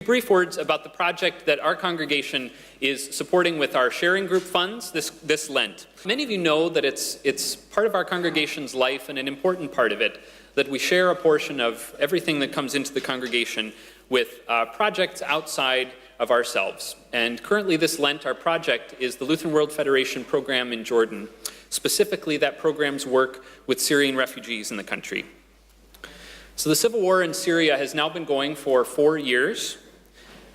Brief words about the project that our congregation is supporting with our sharing group funds this Lent. Many of you know that it's part of our congregation's life and an important part of it that we share a portion of everything that comes into the congregation with projects outside of ourselves. And currently this Lent, our project is the Lutheran World Federation program in Jordan, specifically that program's work with Syrian refugees in the country. So the civil war in Syria has now been going for 4 years,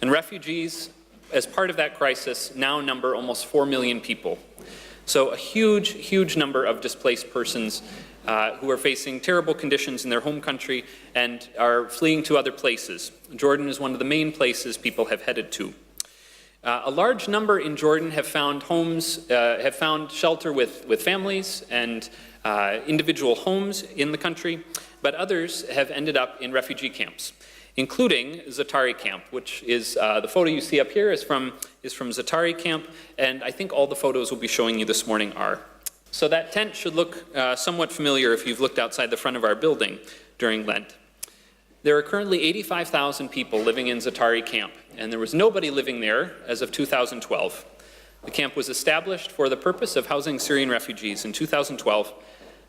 and refugees, as part of that crisis, now number almost 4 million people. So a huge, huge number of displaced persons who are facing terrible conditions in their home country and are fleeing to other places. Jordan is one of the main places people have headed to. A large number in Jordan have found homes, have found shelter with families and individual homes in the country, but others have ended up in refugee camps, including Zatari camp, which is the photo you see up here is from Zatari camp, and I think all the photos we'll be showing you this morning are. So that tent should look somewhat familiar if you've looked outside the front of our building during Lent. There are currently 85,000 people living in Zatari camp, and there was nobody living there as of 2012. The camp was established for the purpose of housing Syrian refugees in 2012,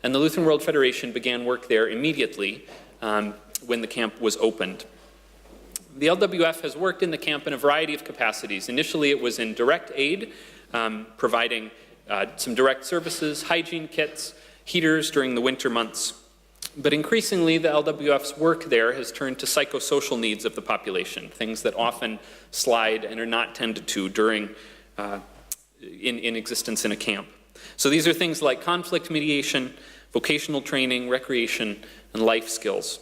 and the Lutheran World Federation began work there immediately when the camp was opened. The LWF has worked in the camp in a variety of capacities. Initially, it was in direct aid, providing some direct services, hygiene kits, heaters during the winter months. But increasingly, the LWF's work there has turned to psychosocial needs of the population, things that often slide and are not tended to during in existence in a camp. So these are things like conflict mediation, vocational training, recreation, and life skills.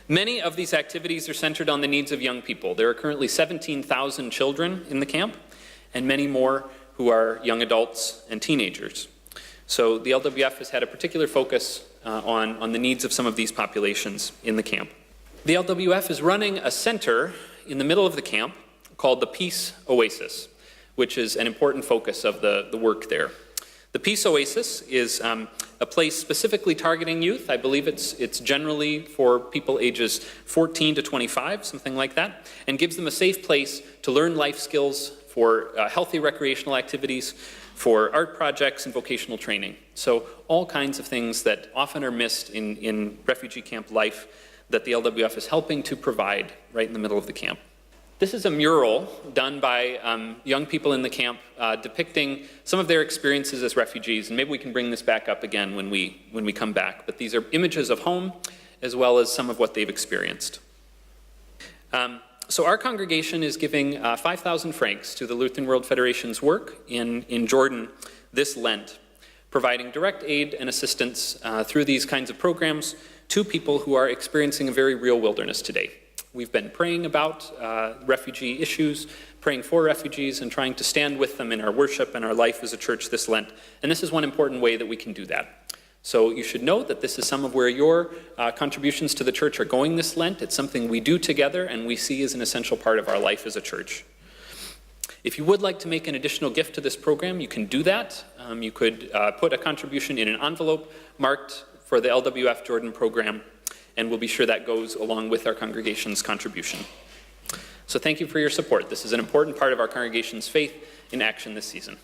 Many of these activities are centered on the needs of young people. There are currently 17,000 children in the camp, and many more who are young adults and teenagers. So the LWF has had a particular focus on the needs of some of these populations in the camp. The LWF is running a center in the middle of the camp called the Peace Oasis, which is an important focus of the work there. The Peace Oasis is a place specifically targeting youth. I believe it's generally for people ages 14 to 25, something like that, and gives them a safe place to learn life skills, for healthy recreational activities, for art projects and vocational training. So all kinds of things that often are missed in refugee camp life that the LWF is helping to provide right in the middle of the camp. This is a mural done by young people in the camp depicting some of their experiences as refugees, and maybe we can bring this back up again when we come back. But these are images of home as well as some of what they've experienced. So our congregation is giving 5,000 francs to the Lutheran World Federation's work in Jordan this Lent, providing direct aid and assistance through these kinds of programs to people who are experiencing a very real wilderness today. We've been praying about refugee issues, praying for refugees, and trying to stand with them in our worship and our life as a church this Lent. And this is one important way that we can do that. So you should know that this is some of where your contributions to the church are going this Lent. It's something we do together and we see as an essential part of our life as a church. If you would like to make an additional gift to this program, you can do that. You could put a contribution in an envelope marked for the LWF Jordan program, and we'll be sure that goes along with our congregation's contribution. So thank you for your support. This is an important part of our congregation's faith in action this season.